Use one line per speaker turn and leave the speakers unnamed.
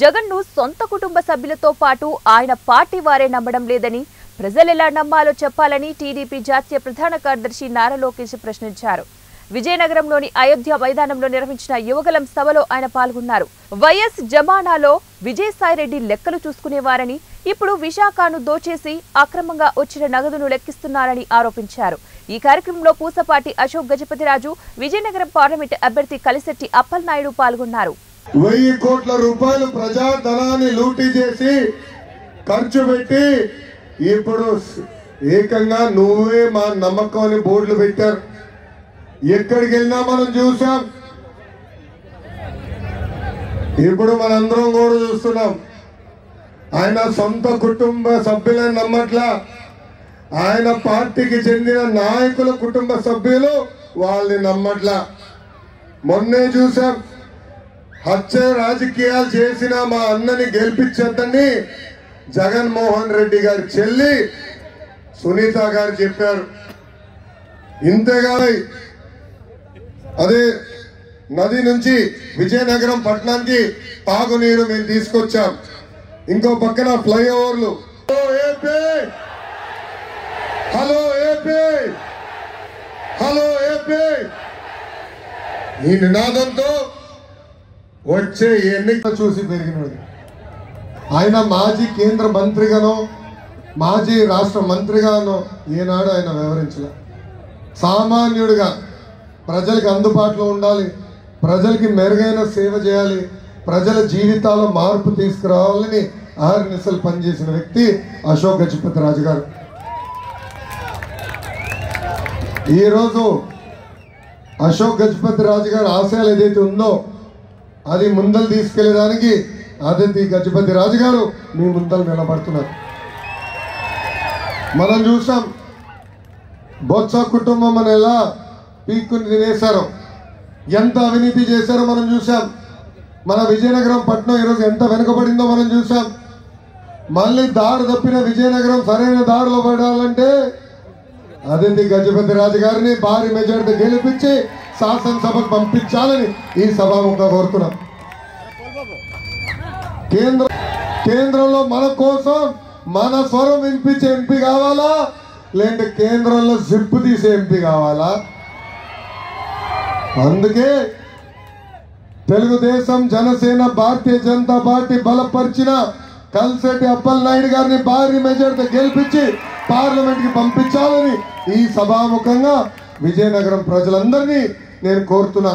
జగన్ను సొంత కుటుంబ సభ్యులతో పాటు ఆయన పార్టీ వారే నమ్మడం లేదని, ప్రజలెలా నమ్మాలో చెప్పాలని టీడీపీ జాతీయ ప్రధాన కార్యదర్శి నారా లోకేష్ ప్రశ్నించారు. విజయనగరంలోని అయోధ్య మైదానంలో నిర్వహించిన యువగలం సభలో ఆయన పాల్గొన్నారు. వైఎస్ జమానాలో విజయసాయిరెడ్డి లెక్కలు చూసుకునేవారని, ఇప్పుడు విశాఖను దోచేసి అక్రమంగా వచ్చిన నగదును లెక్కిస్తున్నారని ఆరోపించారు. ఈ కార్యక్రమంలో పూసపాటి అశోక్ గజపతిరాజు, విజయనగరం పార్లమెంట్ అభ్యర్థి కలిశెట్టి అప్పలనాయుడు పాల్గొన్నారు.
1000 కోట్ల రూపాయలు ప్రజాధనాన్ని లూటీ చేసి ఖర్చు పెట్టి ఇప్పుడు ఏకంగా నువ్వే మా నమ్మకం అని బోర్డులు పెట్టారు. ఎక్కడికి వెళ్ళినా మనం చూసాం. ఇప్పుడు మనందరం కూడా చూస్తున్నాం. ఆయన సొంత కుటుంబ సభ్యులని నమ్మట్లా, ఆయన పార్టీకి చెందిన నాయకుల కుటుంబ సభ్యులు వాళ్ళని నమ్మట్లా. మొన్నే చూసాం, హత్య రాజకీయాలు చేసిన మా అన్నని గెలిపించద్దని జగన్మోహన్ రెడ్డి గారి చెల్లి సునీత గారు చెప్పారు. ఇంతేగాని అదే నది నుంచి విజయనగరం పట్టణానికి తాగునీరు మేము తీసుకొచ్చాం. ఇంకో పక్కన ఫ్లైఓవర్లు. హలో ఏపీ, హలో ఏపీ ఈ నినాదంతో వచ్చే ఎన్నిక చూసి పెరిగినది. ఆయన మాజీ కేంద్ర మంత్రిగానో మాజీ రాష్ట్ర మంత్రిగానో ఏనాడు ఆయన వివరించలే. సామాన్యుడిగా ప్రజలకు అందుబాటులో ఉండాలి, ప్రజలకి మెరుగైన సేవ చేయాలి, ప్రజల జీవితాల్లో మార్పు తీసుకురావాలని ఆర్నిసలు పనిచేసిన వ్యక్తి అశోక్ గజపతిరాజు గారు. ఈరోజు అశోక్ గజపతిరాజు గారి ఆశయాలు ఏదైతే ఉందో అది ముందలు తీసుకెళ్లేదానికి అదితి గజపతిరాజు గారు మీ ముందలు నిలబడుతున్నారు. మనం చూసాం బొత్స కుటుంబం అని ఎలా పీక్కుని తినేశారో, ఎంత అవినీతి చేశారో మనం చూసాం. మన విజయనగరం పట్టణం ఈరోజు ఎంత వెనుకబడిందో మనం చూసాం. మళ్ళీ దారి తప్పిన విజయనగరం సరైన దారిలో పడాలంటే అదితి గజపతిరాజు గారిని భారీ మెజార్టీ గెలిపించి శాసనసభకు పంపించాలని ఈ సభాముఖంగా కోరుతున్నాం. కేంద్రంలో మన కోసం మన స్వరం వినిపించే ఎంపీ కావాలా, లేదంటే కేంద్రంలో జిప్పు తీసే ఎంపీ కావాలా? అందుకే తెలుగుదేశం, జనసేన, భారతీయ జనతా పార్టీ బలపరిచిన కలిశెట్టి అప్పలనాయుడు గారిని భారీ మెజార్టీ గెలిపించి పార్లమెంట్ కి పంపించాలని ఈ సభాముఖంగా విజయనగరం ప్రజలందరినీ నేను కోరుతున్నా.